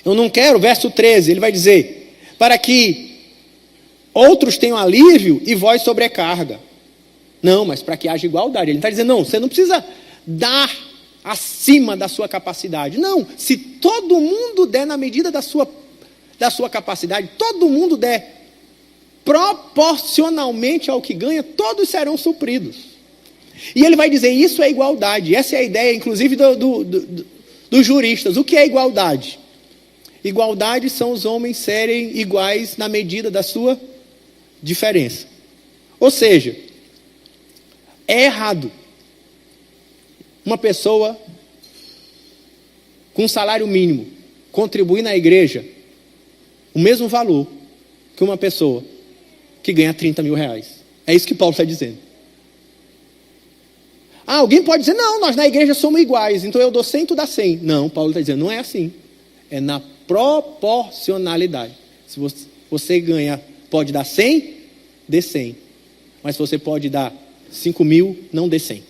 Eu não quero, verso 13, ele vai dizer, para que outros tenham alívio e vós sobrecarga. Não, mas para que haja igualdade. Ele está dizendo, não, você não precisa dar acima da sua capacidade. Não, se todo mundo der na medida da sua capacidade, todo mundo der proporcionalmente ao que ganha, todos serão supridos. E ele vai dizer, isso é igualdade. Essa é a ideia, inclusive, dos juristas. O que é igualdade? Igualdade são os homens serem iguais na medida da sua diferença. Ou seja, é errado uma pessoa com salário mínimo contribuir na igreja o mesmo valor que uma pessoa que ganha 30 mil reais. É isso que Paulo está dizendo. Alguém pode dizer, não, nós na igreja somos iguais, então eu dou 100, tu dá 100. Não, Paulo está dizendo, não é assim. É na proporcionalidade. Se você ganha, pode dar 100, dê 100. Mas se você pode dar 5 mil, não dê 100.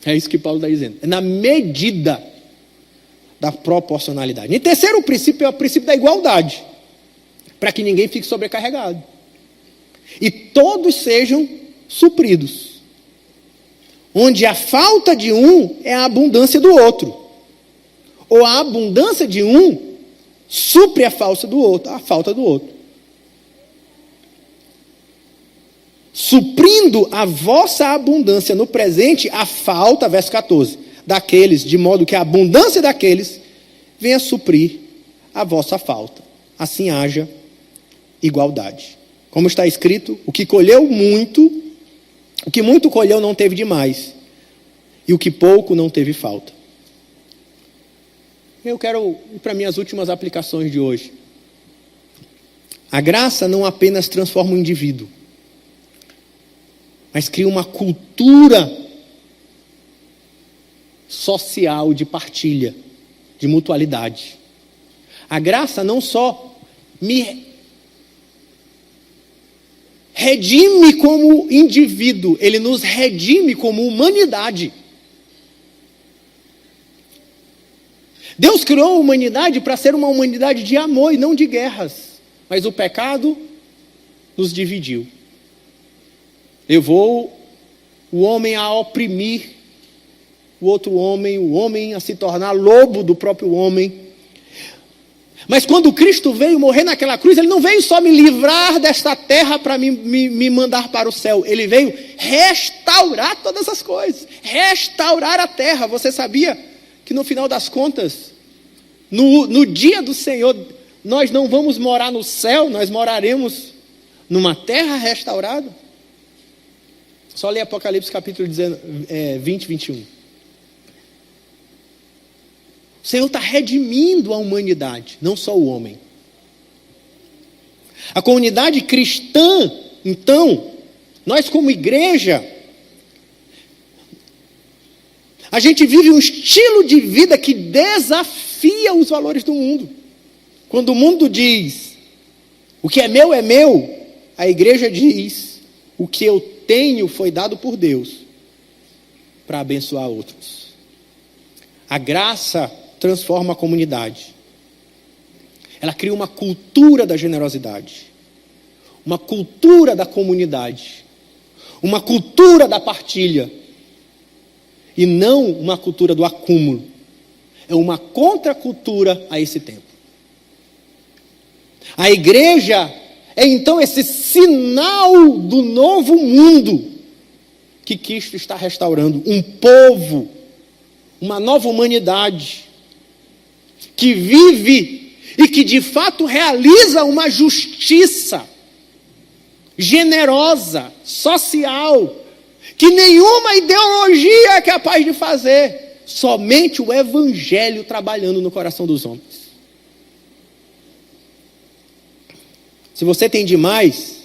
É isso que Paulo está dizendo. É na medida da proporcionalidade. E terceiro princípio é o princípio da igualdade. Para que ninguém fique sobrecarregado. E todos sejam supridos. Onde a falta de um é a abundância do outro. Ou a abundância de um supre a falta do outro. Suprindo a vossa abundância no presente, a falta, verso 14, daqueles, de modo que a abundância daqueles venha suprir a vossa falta. Assim haja igualdade. Como está escrito, o que muito colheu não teve demais, e o que pouco não teve falta. Eu quero ir para minhas últimas aplicações de hoje. A graça não apenas transforma o indivíduo, mas cria uma cultura social de partilha, de mutualidade. A graça não só me redime como indivíduo, ele nos redime como humanidade. Deus criou a humanidade para ser uma humanidade de amor e não de guerras. Mas o pecado nos dividiu. Levou o homem a oprimir o outro homem, o homem a se tornar lobo do próprio homem. Mas quando Cristo veio morrer naquela cruz, ele não veio só me livrar desta terra para me mandar para o céu. Ele veio restaurar todas as coisas. Restaurar a terra. Você sabia que no final das contas, no dia do Senhor, nós não vamos morar no céu, nós moraremos numa terra restaurada? Só lê Apocalipse capítulo 20, 21. O Senhor está redimindo a humanidade, não só o homem. A comunidade cristã, então, nós como igreja, a gente vive um estilo de vida que desafia os valores do mundo. Quando o mundo diz, o que é meu, a igreja diz, o que eu tenho foi dado por Deus para abençoar outros. A graça transforma a comunidade. Ela cria uma cultura da generosidade, uma cultura da comunidade, uma cultura da partilha, e não uma cultura do acúmulo. É uma contracultura a esse tempo. A igreja é então esse sinal do novo mundo que Cristo está restaurando. Um povo, uma nova humanidade, que vive e que de fato realiza uma justiça generosa, social, que nenhuma ideologia é capaz de fazer. Somente o Evangelho trabalhando no coração dos homens. Se você tem demais,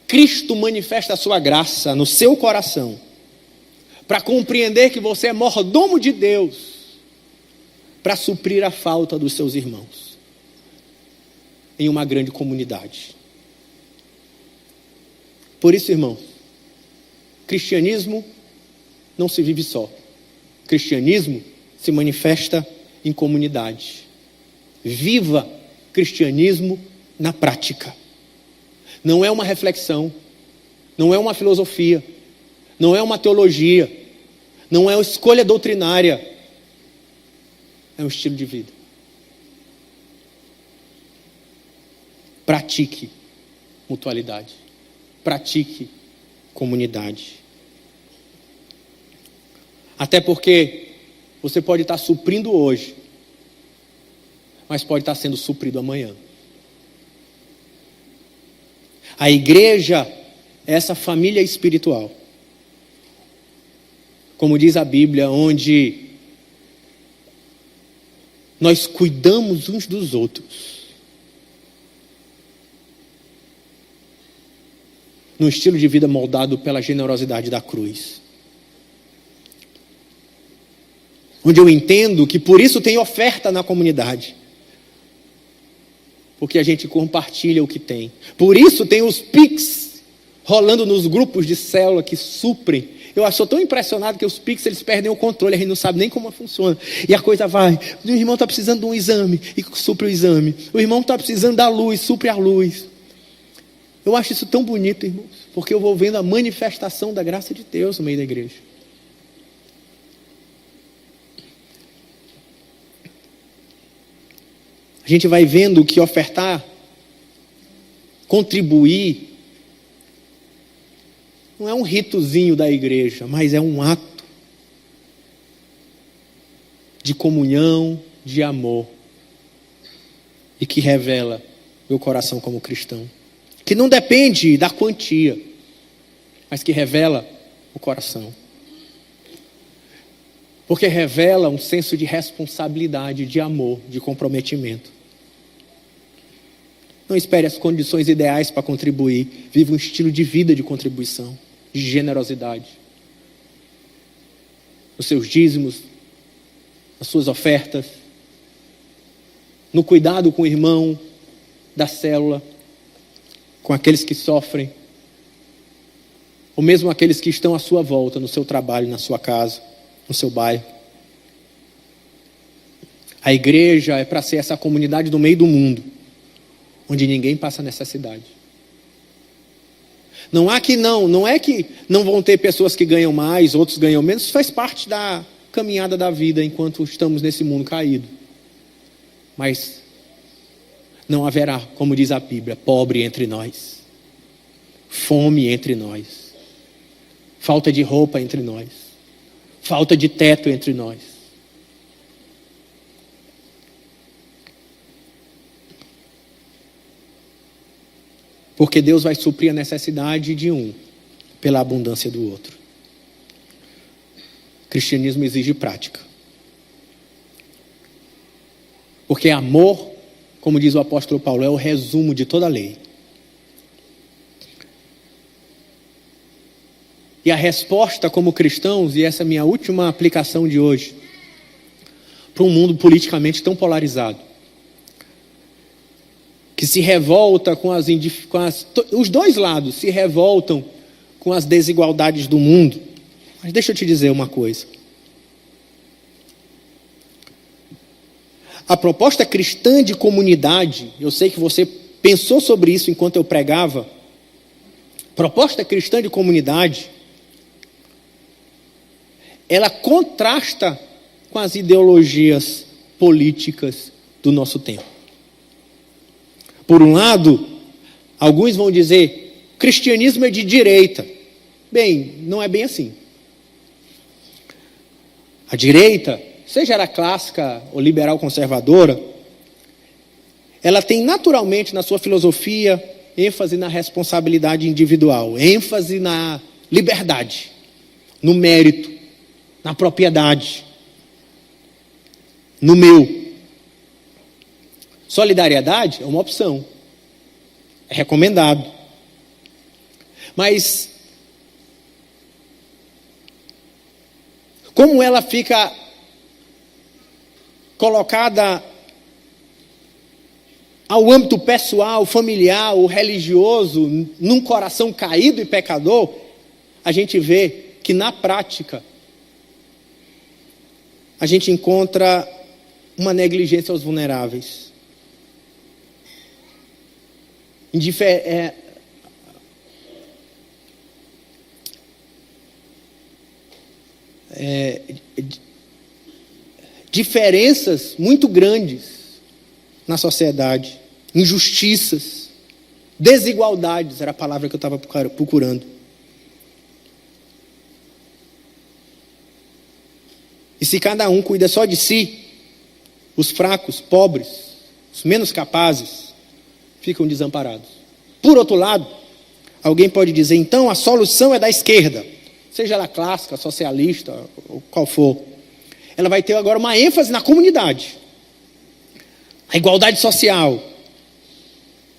Cristo manifesta a sua graça no seu coração, para compreender que você é mordomo de Deus, para suprir a falta dos seus irmãos, em uma grande comunidade. Por isso, irmãos, cristianismo não se vive só. Cristianismo se manifesta em comunidade. Viva cristianismo na prática. Não é uma reflexão, não é uma filosofia, não é uma teologia, não é uma escolha doutrinária, é um estilo de vida. Pratique mutualidade, pratique comunidade. Até porque você pode estar suprindo hoje, mas pode estar sendo suprido amanhã. A igreja é essa família espiritual, como diz a Bíblia, onde nós cuidamos uns dos outros, num estilo de vida moldado pela generosidade da cruz. Onde eu entendo que por isso tem oferta na comunidade. Porque a gente compartilha o que tem. Por isso tem os Pix rolando nos grupos de célula que suprem. Eu sou tão impressionado que os Pix, eles perdem o controle, a gente não sabe nem como funciona. E a coisa vai, o irmão está precisando de um exame, e supre o exame. O irmão está precisando da luz, supre a luz. Eu acho isso tão bonito, irmãos, porque eu vou vendo a manifestação da graça de Deus no meio da igreja. A gente vai vendo que ofertar, contribuir, não é um ritozinho da igreja, mas é um ato de comunhão, de amor, e que revela meu coração como cristão. Que não depende da quantia, mas que revela o coração. Porque revela um senso de responsabilidade, de amor, de comprometimento. Não espere as condições ideais para contribuir. Viva um estilo de vida de contribuição, de generosidade. Nos seus dízimos, nas suas ofertas, no cuidado com o irmão da célula, com aqueles que sofrem, ou mesmo aqueles que estão à sua volta, no seu trabalho, na sua casa, no seu bairro. A igreja é para ser essa comunidade no meio do mundo, onde ninguém passa necessidade. Não é que não vão ter pessoas que ganham mais, outros ganham menos. Isso faz parte da caminhada da vida enquanto estamos nesse mundo caído. Mas não haverá, como diz a Bíblia, pobre entre nós, fome entre nós, falta de roupa entre nós, falta de teto entre nós. Porque Deus vai suprir a necessidade de um pela abundância do outro. O cristianismo exige prática. Porque amor, como diz o apóstolo Paulo, é o resumo de toda a lei. E a resposta como cristãos, e essa é a minha última aplicação de hoje, para um mundo politicamente tão polarizado, que se revolta os dois lados se revoltam com as desigualdades do mundo. Mas deixa eu te dizer uma coisa. A proposta cristã de comunidade, eu sei que você pensou sobre isso enquanto eu pregava. Proposta cristã de comunidade, ela contrasta com as ideologias políticas do nosso tempo. Por um lado, alguns vão dizer, cristianismo é de direita. Bem, não é bem assim. A direita, seja ela clássica ou liberal conservadora, ela tem naturalmente na sua filosofia ênfase na responsabilidade individual, ênfase na liberdade, no mérito, na propriedade, no meu. Solidariedade é uma opção, é recomendado. Mas como ela fica colocada ao âmbito pessoal, familiar ou religioso, num coração caído e pecador, a gente vê que na prática a gente encontra uma negligência aos vulneráveis. Diferenças muito grandes na sociedade, injustiças, desigualdades, era a palavra que eu estava procurando. E se cada um cuida só de si, os fracos, pobres, os menos capazes, ficam desamparados. Por outro lado, alguém pode dizer, então a solução é da esquerda, seja ela clássica, socialista, ou qual for. Ela vai ter agora uma ênfase na comunidade, a igualdade social,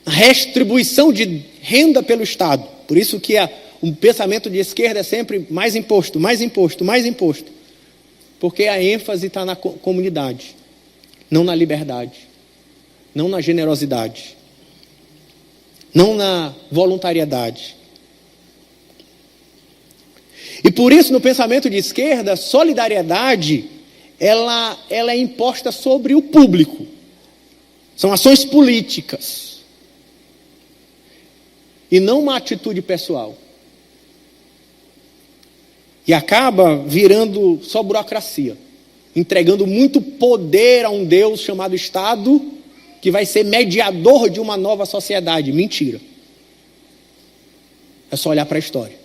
a redistribuição de renda pelo Estado. Por isso que o pensamento de esquerda é sempre mais imposto, mais imposto, mais imposto. Porque a ênfase está na comunidade, não na liberdade, não na generosidade, não na voluntariedade. E por isso, no pensamento de esquerda, solidariedade, ela é imposta sobre o público. São ações políticas. E não uma atitude pessoal. E acaba virando só burocracia. Entregando muito poder a um Deus chamado Estado, que vai ser mediador de uma nova sociedade. Mentira. É só olhar para a história.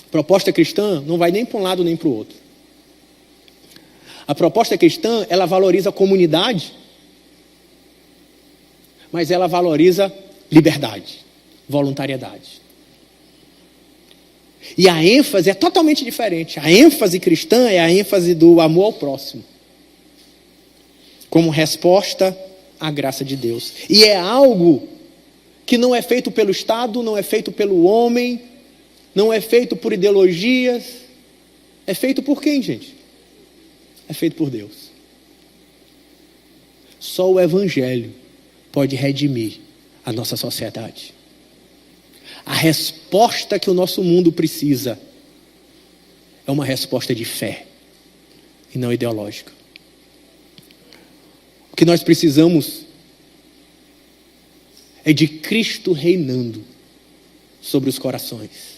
A proposta cristã não vai nem para um lado nem para o outro. A proposta cristã, ela valoriza a comunidade, mas ela valoriza liberdade, voluntariedade. E a ênfase é totalmente diferente. A ênfase cristã é a ênfase do amor ao próximo, como resposta à graça de Deus. E é algo que não é feito pelo Estado, não é feito pelo homem, não é feito por ideologias. É feito por quem, gente? É feito por Deus. Só o Evangelho pode redimir a nossa sociedade. A resposta que o nosso mundo precisa é uma resposta de fé e não ideológica. O que nós precisamos é de Cristo reinando sobre os corações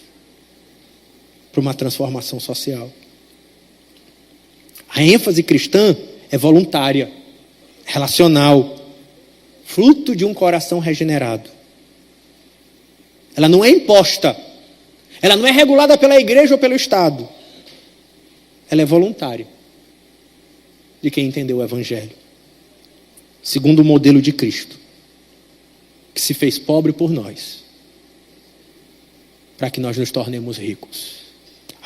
para uma transformação social. A ênfase cristã é voluntária, relacional, fruto de um coração regenerado. Ela não é imposta, ela não é regulada pela igreja ou pelo Estado. Ela é voluntária de quem entendeu o Evangelho, segundo o modelo de Cristo, que se fez pobre por nós, para que nós nos tornemos ricos.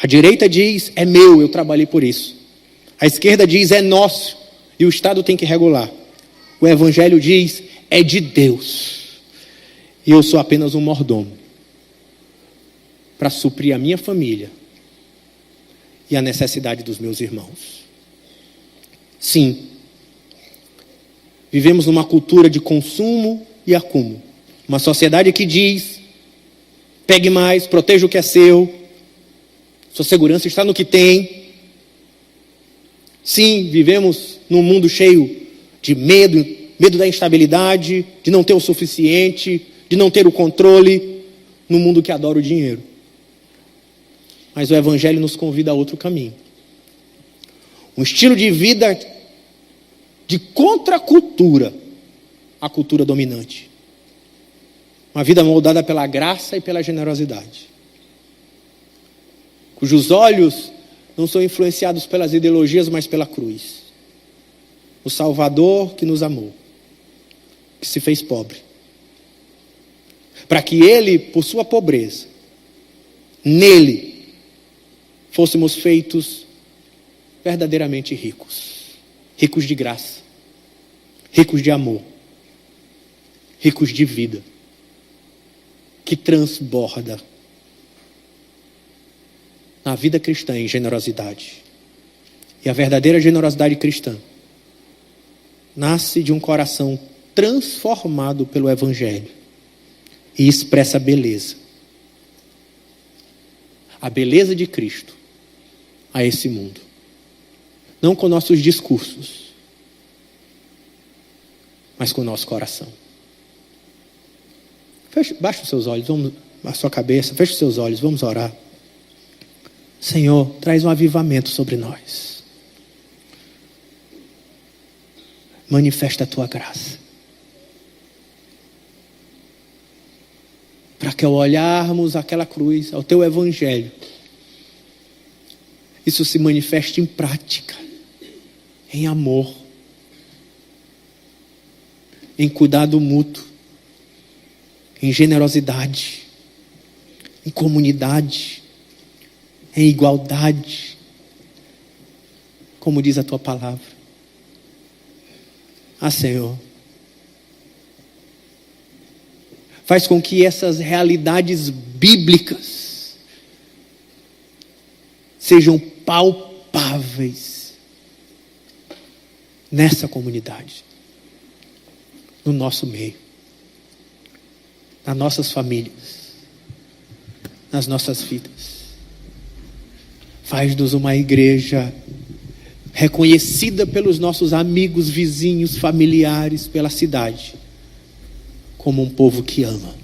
A direita diz, é meu, eu trabalhei por isso. A esquerda diz, é nosso, e o Estado tem que regular. O Evangelho diz, é de Deus, e eu sou apenas um mordomo, para suprir a minha família e a necessidade dos meus irmãos. Sim, vivemos numa cultura de consumo e acúmulo. Uma sociedade que diz, pegue mais, proteja o que é seu, sua segurança está no que tem. Sim, vivemos num mundo cheio de medo da instabilidade, de não ter o suficiente, de não ter o controle, num mundo que adora o dinheiro. Mas o Evangelho nos convida a outro caminho. Um estilo de vida de contracultura à cultura dominante. Uma vida moldada pela graça e pela generosidade, cujos olhos não são influenciados pelas ideologias, mas pela cruz. O Salvador que nos amou, que se fez pobre, para que Ele, por sua pobreza, nele, fôssemos feitos verdadeiramente ricos. Ricos de graça, ricos de amor, ricos de vida, que transborda na vida cristã em generosidade. E a verdadeira generosidade cristã nasce de um coração transformado pelo Evangelho e expressa beleza. A beleza de Cristo a esse mundo. Não com nossos discursos, mas com o nosso coração. Baixe os seus olhos, a sua cabeça, feche os seus olhos, vamos orar. Senhor, traz um avivamento sobre nós. Manifesta a tua graça. Para que ao olharmos aquela cruz, ao teu evangelho, isso se manifeste em prática, em amor, em cuidado mútuo, em generosidade, em comunidade, em igualdade, como diz a tua palavra. Senhor, faz com que essas realidades bíblicas sejam palpáveis nessa comunidade, no nosso meio, nas nossas famílias, nas nossas vidas. Faz-nos uma igreja reconhecida pelos nossos amigos, vizinhos, familiares, pela cidade, como um povo que ama,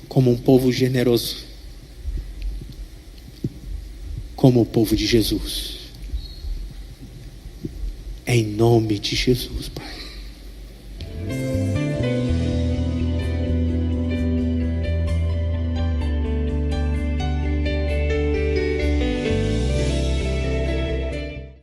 como um povo generoso, como o povo de Jesus. Em nome de Jesus, Pai.